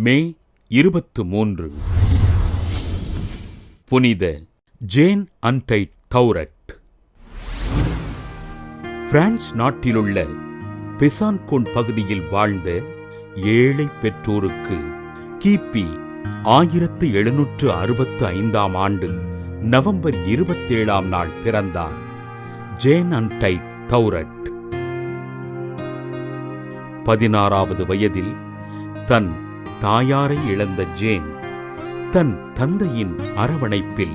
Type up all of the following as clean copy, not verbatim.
மே 23. புனித Jane untied தௌரட். France நாட்டிலுள்ள பெசான்கோன் பகுதியில் வாழ்ந்த ஏழை பெற்றோருக்கு கிபி 1765 ஆண்டு நவம்பர் 27 பிறந்தார் ஜேன் அன்டைட் தௌரட். 16வது வயதில் தன் தாயாரை இழந்த ஜேன் தன் தந்தையின் அரவணைப்பில்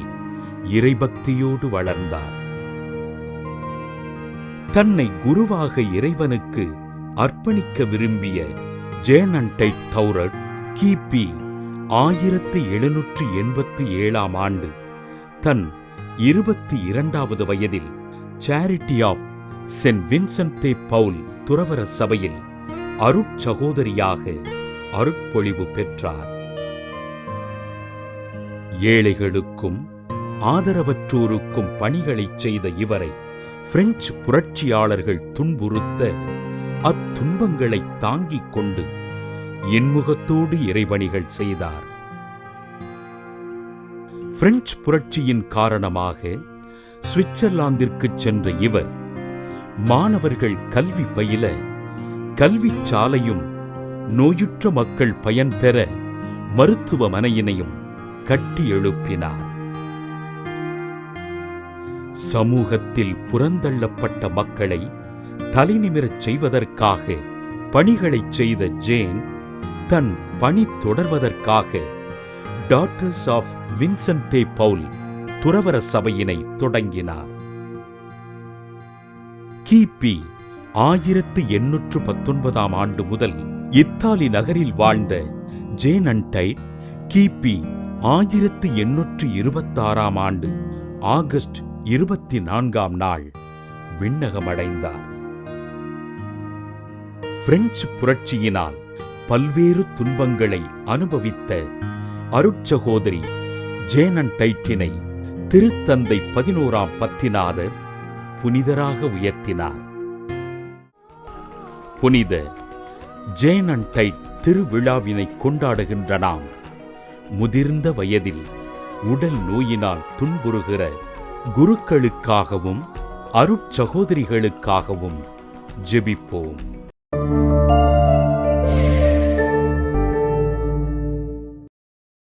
இறைபக்தியோடு வளர்ந்தார். தன்னை குருவாக இறைவனுக்கு அர்ப்பணிக்க விரும்பிய ஜேன் அன்டைட் தௌரட் கிபி 1787 ஆண்டு தன் 22வது வயதில் சேரிட்டி ஆஃப் சென்ட் வின்சென்ட் தே பவுல் துறவற சபையில் அருட்சகோதரியாக அருட்பொழிவு பெற்றார். ஏழைகளுக்கும் ஆதரவற்றோருக்கும் பணிகளைச் செய்த இவரை பிரெஞ்சு புரட்சியாளர்கள் துன்புறுத்த அத்துன்பங்களை தாங்கிக் கொண்டு இன்முகத்தோடு இறைபணிகள் செய்தார். பிரெஞ்சு புரட்சியின் காரணமாக சுவிட்சர்லாந்திற்கு சென்ற இவர் மாணவர்கள் கல்வி பயில கல்விச் சாலையும் நோயுற்ற மக்கள் பயன்பெற மருத்துவமனையினையும் கட்டி எழுப்பினார். சமூகத்தில் புறந்தள்ளப்பட்ட மக்களை தலைநிமிரச் செய்வதற்காக பணிகளைச் செய்த ஜேன் தன் பணி தொடர்வதற்காக டாட்டர்ஸ் ஆஃப் வின்சென்ட் தே பவுல் துறவற சபையினை தொடங்கினார். கிபி 1819 ஆண்டு முதல் இத்தாலி நகரில் வாழ்ந்த ஜேன் அன்டைட் கிபி 1826 ஆண்டு ஆகஸ்ட் 24 விண்ணகமடைந்தார். பிரெஞ்சு புரட்சியினால் பல்வேறு துன்பங்களை அனுபவித்த அருட்சகோதரி ஜேன் அன்டைட்டினை திருத்தந்தை 11ஆம் பத்திநாதர் புனிதராக உயர்த்தினார். புனித ஜேன் அன்டைட் திருவிழாவினை கொண்டாடுகின்ற நாம் முதிர்ந்த வயதில் உடல் நோயினால் துன்புறுகிற குருக்களுக்காகவும் அருட்சகோதரிகளுக்காகவும் ஜெபிப்போம்.